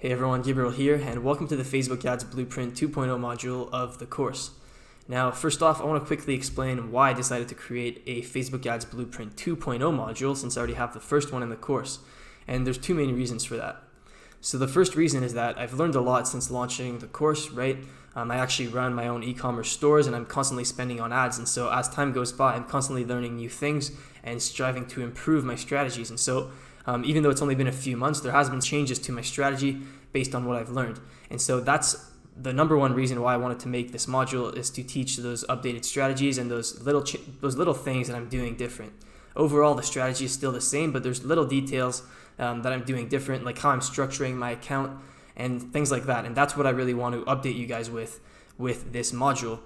Hey everyone, Gabriel here, and welcome to the Facebook Ads Blueprint 2.0 module of the course. Now, first off, I want to quickly explain why I decided to create a Facebook Ads Blueprint 2.0 module since I already have the first one in the course. And there's two main reasons for that. So the first reason is that I've learned a lot since launching the course, right? I actually run my own e-commerce stores and I'm constantly spending on ads. And so as time goes by, I'm constantly learning new things and striving to improve my strategies. And so even though it's only been a few months, there has been changes to my strategy based on what I've learned. And so that's the number one reason why I wanted to make this module, is to teach those updated strategies and those little things that I'm doing different. Overall, the strategy is still the same, but there's little details that I'm doing different, like how I'm structuring my account and things like that. And that's what I really want to update you guys with this module.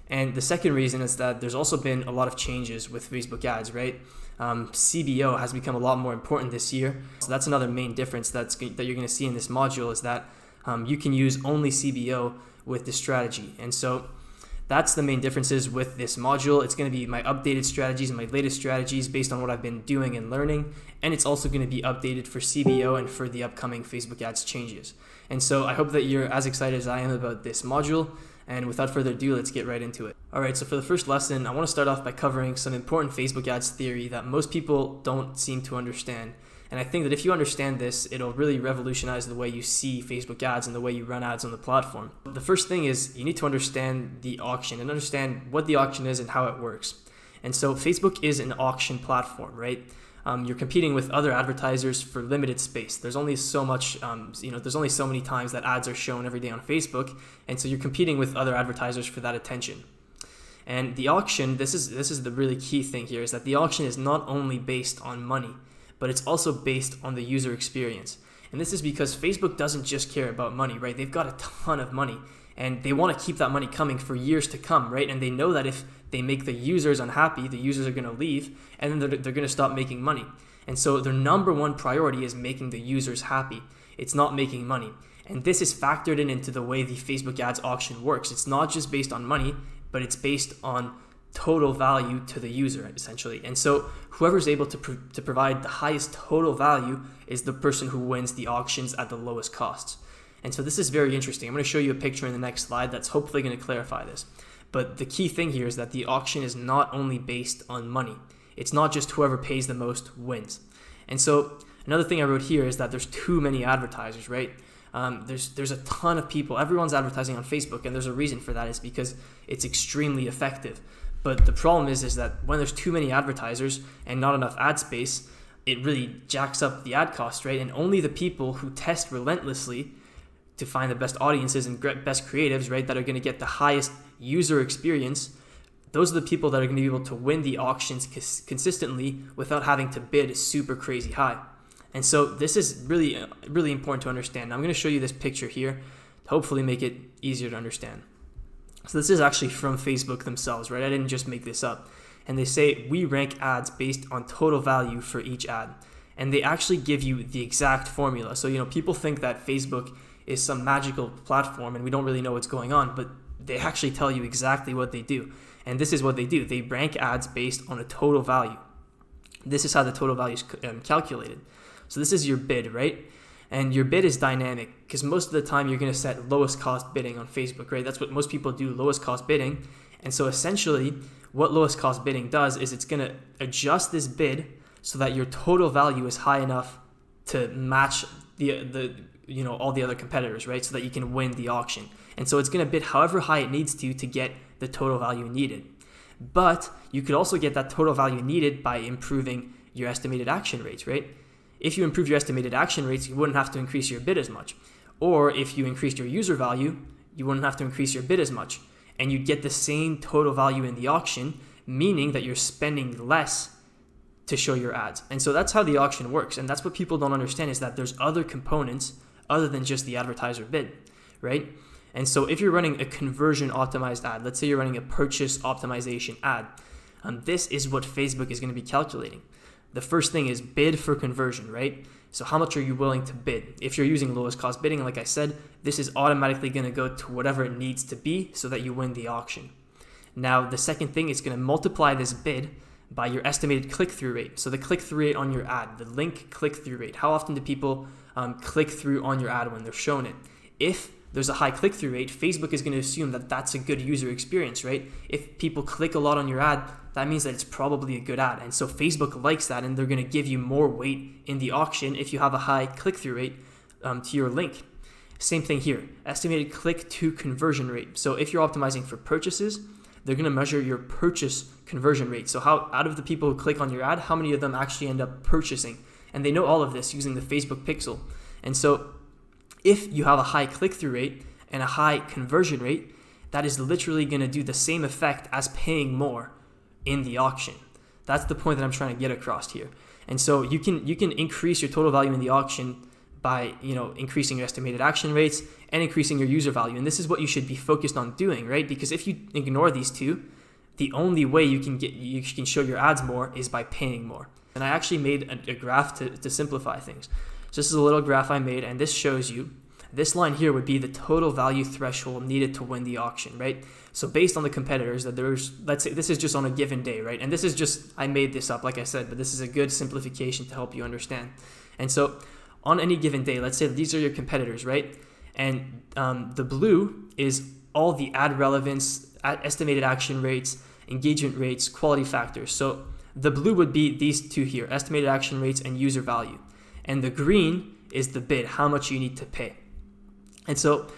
And the second reason is that there's also been a lot of changes with Facebook ads, right? CBO has become a lot more important this year. So that's another main difference that you're going to see in this module, is that you can use only CBO with this strategy. And so that's the main differences with this module. It's going to be my updated strategies and my latest strategies based on what I've been doing and learning. And it's also going to be updated for CBO and for the upcoming Facebook ads changes. And so I hope that you're as excited as I am about this module. And without further ado, let's get right into it. All right, so for the first lesson, I want to start off by covering some important Facebook ads theory that most people don't seem to understand. And I think that if you understand this, it'll really revolutionize the way you see Facebook ads and the way you run ads on the platform. The first thing is you need to understand the auction and understand what the auction is and how it works. And so Facebook is an auction platform, right? You're competing with other advertisers for limited space. There's only so much, there's only so many times that ads are shown every day on Facebook. And so you're competing with other advertisers for that attention. And the auction, this is the really key thing here, is that the auction is not only based on money, but it's also based on the user experience. And this is because Facebook doesn't just care about money, right? They've got a ton of money and they want to keep that money coming for years to come, right? And they know that if they make the users unhappy, the users are going to leave and then they're going to stop making money. And so their number one priority is making the users happy. It's not making money. And this is factored into the way the Facebook ads auction works. It's not just based on money, but it's based on total value to the user, essentially. And so whoever's able to provide the highest total value is the person who wins the auctions at the lowest costs. And so this is very interesting. I'm going to show you a picture in the next slide that's hopefully going to clarify this. But the key thing here is that the auction is not only based on money. It's not just whoever pays the most wins. And so another thing I wrote here is that there's too many advertisers, right? There's a ton of people. Everyone's advertising on Facebook, and there's a reason for that. It's because it's extremely effective. But the problem is that when there's too many advertisers and not enough ad space, it really jacks up the ad cost, right? And only the people who test relentlessly to find the best audiences and best creatives, right, that are going to get the highest user experience, those are the people that are going to be able to win the auctions consistently without having to bid super crazy high. And so this is really, really important to understand. I'm going to show you this picture here to hopefully make it easier to understand. So this is actually from Facebook themselves, right? I didn't just make this up. And they say, we rank ads based on total value for each ad. And they actually give you the exact formula. So, people think that Facebook is some magical platform and we don't really know what's going on, but they actually tell you exactly what they do. And this is what they do. They rank ads based on a total value. This is how the total value is calculated. So this is your bid, right? And your bid is dynamic because most of the time you're going to set lowest cost bidding on Facebook, right? That's what most people do, lowest cost bidding. And so essentially what lowest cost bidding does is it's going to adjust this bid so that your total value is high enough to match all the other competitors, right? So that you can win the auction. And so it's going to bid however high it needs to get the total value needed. But you could also get that total value needed by improving your estimated action rates, right? If you improve your estimated action rates, you wouldn't have to increase your bid as much. Or if you increased your user value, you wouldn't have to increase your bid as much. And you'd get the same total value in the auction, meaning that you're spending less to show your ads. And so that's how the auction works. And that's what people don't understand, is that there's other components other than just the advertiser bid, right? And so if you're running a conversion optimized ad, let's say you're running a purchase optimization ad, this is what Facebook is going to be calculating. The first thing is bid for conversion, right? So how much are you willing to bid? If you're using lowest cost bidding, like I said, this is automatically going to go to whatever it needs to be so that you win the auction. Now, the second thing is going to multiply this bid by your estimated click-through rate. So the click-through rate on your ad, the link click-through rate. How often do people click through on your ad when they're shown it? If there's a high click-through rate, Facebook is going to assume that that's a good user experience, right? If people click a lot on your ad, that means that it's probably a good ad. And so Facebook likes that, and they're going to give you more weight in the auction if you have a high click-through rate to your link. Same thing here, estimated click-to conversion rate. So if you're optimizing for purchases, they're going to measure your purchase conversion rate. So how, out of the people who click on your ad, how many of them actually end up purchasing? And they know all of this using the Facebook pixel. And so if you have a high click-through rate and a high conversion rate, that is literally going to do the same effect as paying more in the auction. That's the point that I'm trying to get across here. And so you can increase your total value in the auction by increasing your estimated action rates and increasing your user value. And this is what you should be focused on doing, right? Because if you ignore these two, the only way you can show your ads more is by paying more. And I actually made a graph to simplify things. So this is a little graph I made, and this shows you, this line here would be the total value threshold needed to win the auction, right? So based on the competitors that let's say this is just on a given day, right? And this is just, I made this up, like I said, but this is a good simplification to help you understand. And so on any given day, let's say these are your competitors, right? And the blue is all the ad relevance, estimated action rates, engagement rates, quality factors. So the blue would be these two here, estimated action rates and user value. And the green is the bid, how much you need to pay. And so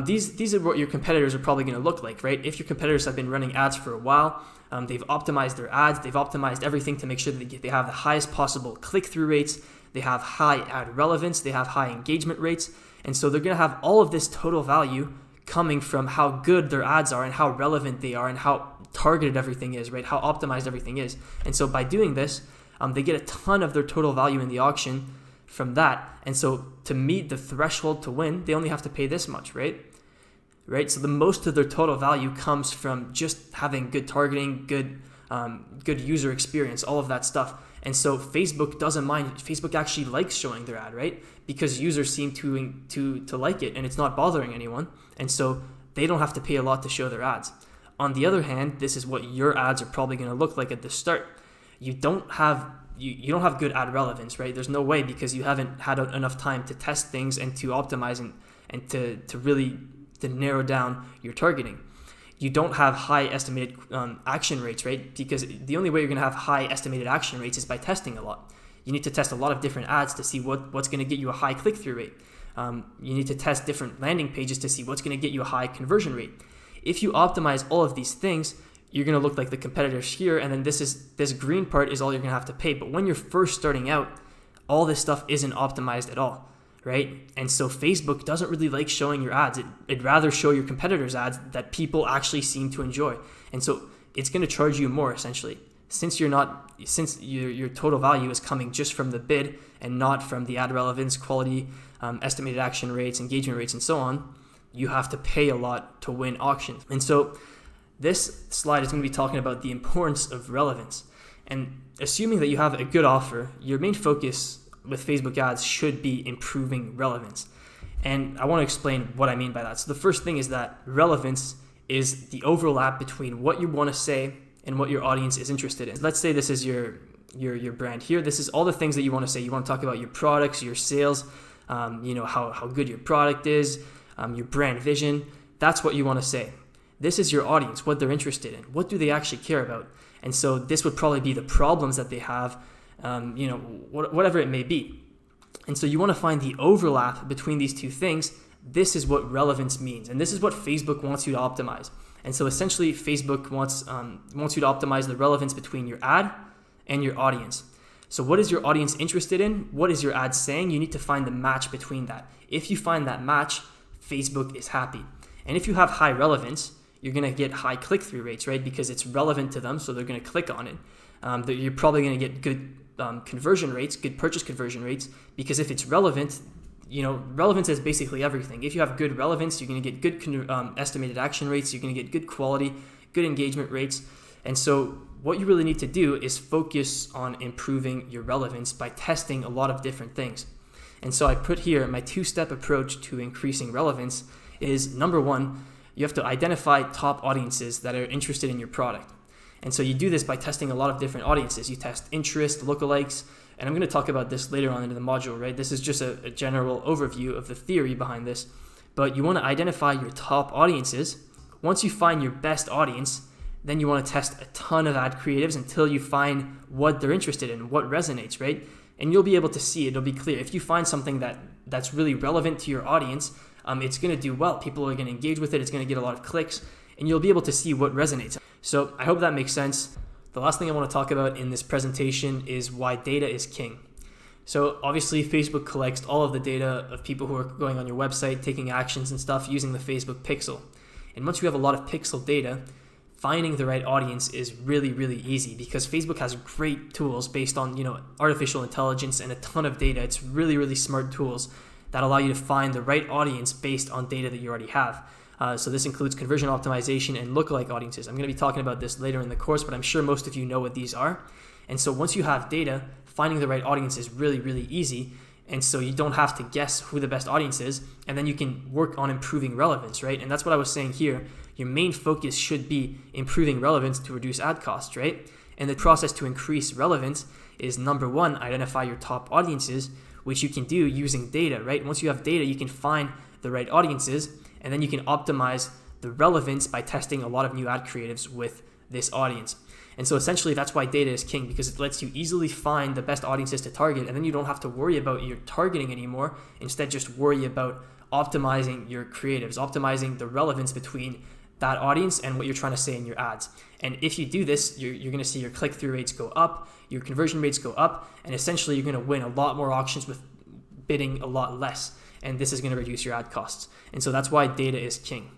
these are what your competitors are probably going to look like, right? If your competitors have been running ads for a while, they've optimized their ads, they've optimized everything to make sure that they have the highest possible click-through rates, they have high ad relevance, they have high engagement rates, and so they're going to have all of this total value coming from how good their ads are and how relevant they are and how targeted everything is, right? How optimized everything is. And so by doing this, they get a ton of their total value in the auction from that. And so to meet the threshold to win, they only have to pay this much, right? So the most of their total value comes from just having good targeting, good user experience, all of that stuff. And so Facebook doesn't mind. Facebook actually likes showing their ad, right? Because users seem to like it and it's not bothering anyone. And so they don't have to pay a lot to show their ads. On the other hand, this is what your ads are probably going to look like at the start. You don't have good ad relevance, right? There's no way, because you haven't had enough time to test things and to optimize and to really narrow down your targeting. You don't have high estimated action rates, right? Because the only way you're going to have high estimated action rates is by testing a lot. You need to test a lot of different ads to see what's going to get you a high click-through rate. You need to test different landing pages to see what's going to get you a high conversion rate. If you optimize all of these things, you're going to look like the competitors here, and then this green part is all you're going to have to pay. But when you're first starting out, all this stuff isn't optimized at all, right? And so Facebook doesn't really like showing your ads. It'd rather show your competitors' ads that people actually seem to enjoy. And so it's going to charge you more, essentially. Since your total value is coming just from the bid and not from the ad relevance, quality, estimated action rates, engagement rates, and so on, you have to pay a lot to win auctions. And so this slide is going to be talking about the importance of relevance. And assuming that you have a good offer, your main focus with Facebook ads should be improving relevance. And I want to explain what I mean by that. So the first thing is that relevance is the overlap between what you want to say and what your audience is interested in. Let's say this is your brand here. This is all the things that you want to say. You want to talk about your products, your sales, how good your product is, your brand vision. That's what you want to say. This is your audience, what they're interested in. What do they actually care about? And so this would probably be the problems that they have, whatever it may be. And so you want to find the overlap between these two things. This is what relevance means. And this is what Facebook wants you to optimize. And so essentially Facebook wants you to optimize the relevance between your ad and your audience. So what is your audience interested in? What is your ad saying? You need to find the match between that. If you find that match, Facebook is happy. And if you have high relevance, you're going to get high click-through rates, right? Because it's relevant to them, so they're going to click on it. You're probably going to get good conversion rates, good purchase conversion rates, because if it's relevant, relevance is basically everything. If you have good relevance, you're going to get good estimated action rates, you're going to get good quality, good engagement rates. And so what you really need to do is focus on improving your relevance by testing a lot of different things. And so I put here my 2-step approach to increasing relevance is, number one, you have to identify top audiences that are interested in your product. And so you do this by testing a lot of different audiences. You test interest, lookalikes, and I'm going to talk about this later on in the module, right? This is just a general overview of the theory behind this. But you want to identify your top audiences. Once you find your best audience, then you want to test a ton of ad creatives until you find what they're interested in, what resonates, right? And you'll be able to see it. It'll be clear. If you find something that's really relevant to your audience, it's going to do well. People are going to engage with it. It's going to get a lot of clicks, and you'll be able to see what resonates. So I hope that makes sense. The last thing I want to talk about in this presentation is why data is king. So obviously Facebook collects all of the data of people who are going on your website, taking actions and stuff using the Facebook pixel. And once you have a lot of pixel data, finding the right audience is really, really easy because Facebook has great tools based on, artificial intelligence and a ton of data. It's really, really smart tools that allow you to find the right audience based on data that you already have. So this includes conversion optimization and lookalike audiences. I'm going to be talking about this later in the course, but I'm sure most of you know what these are. And so once you have data, finding the right audience is really, really easy. And so you don't have to guess who the best audience is, and then you can work on improving relevance, right? And that's what I was saying here. Your main focus should be improving relevance to reduce ad costs, right? And the process to increase relevance is number one, identify your top audiences, which you can do using data, right? Once you have data, you can find the right audiences, and then you can optimize the relevance by testing a lot of new ad creatives with this audience. And so essentially that's why data is king, because it lets you easily find the best audiences to target, and then you don't have to worry about your targeting anymore. Instead, just worry about optimizing your creatives, optimizing the relevance between that audience and what you're trying to say in your ads. And if you do this, you're going to see your click-through rates go up, your conversion rates go up, and essentially you're going to win a lot more auctions with bidding a lot less. And this is going to reduce your ad costs. And so that's why data is king.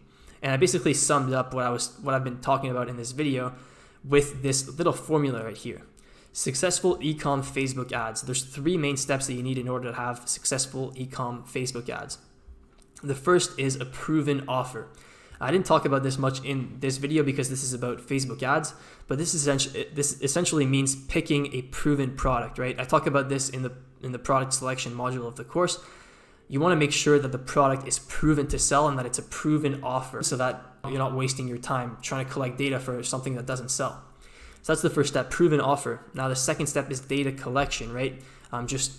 And I basically summed up what I've been talking about in this video with this little formula right here. Successful e-com Facebook ads. There's 3 main steps that you need in order to have successful e-com Facebook ads. The first is a proven offer. I didn't talk about this much in this video because this is about Facebook ads, but this essentially means picking a proven product, right? I talk about this in the product selection module of the course. You want to make sure that the product is proven to sell and that it's a proven offer so that you're not wasting your time trying to collect data for something that doesn't sell. So that's the first step, proven offer. Now the second step is data collection, right? Just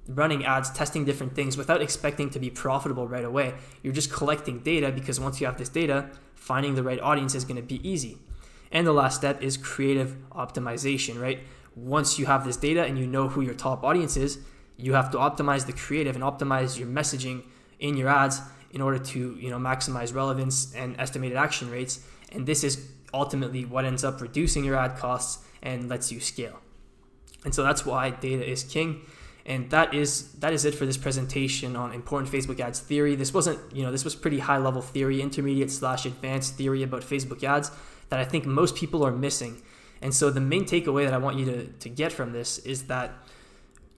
running ads, testing different things without expecting to be profitable right away. You're just collecting data because once you have this data, finding the right audience is going to be easy. And the last step is creative optimization, right? Once you have this data and you know who your top audience is, you have to optimize the creative and optimize your messaging in your ads in order to maximize relevance and estimated action rates. And this is ultimately what ends up reducing your ad costs and lets you scale. And so that's why data is king. And that is it for this presentation on important Facebook ads theory. This was pretty high level theory, intermediate/advanced theory about Facebook ads that I think most people are missing. And so the main takeaway that I want you to get from this is that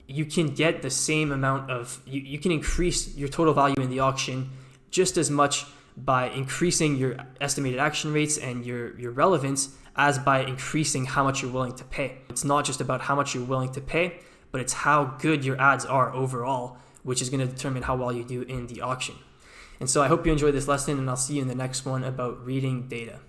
you can get the same amount of, you can increase your total value in the auction just as much by increasing your estimated action rates and your relevance as by increasing how much you're willing to pay. It's not just about how much you're willing to pay, but it's how good your ads are overall, which is going to determine how well you do in the auction. And so I hope you enjoyed this lesson, and I'll see you in the next one about reading data.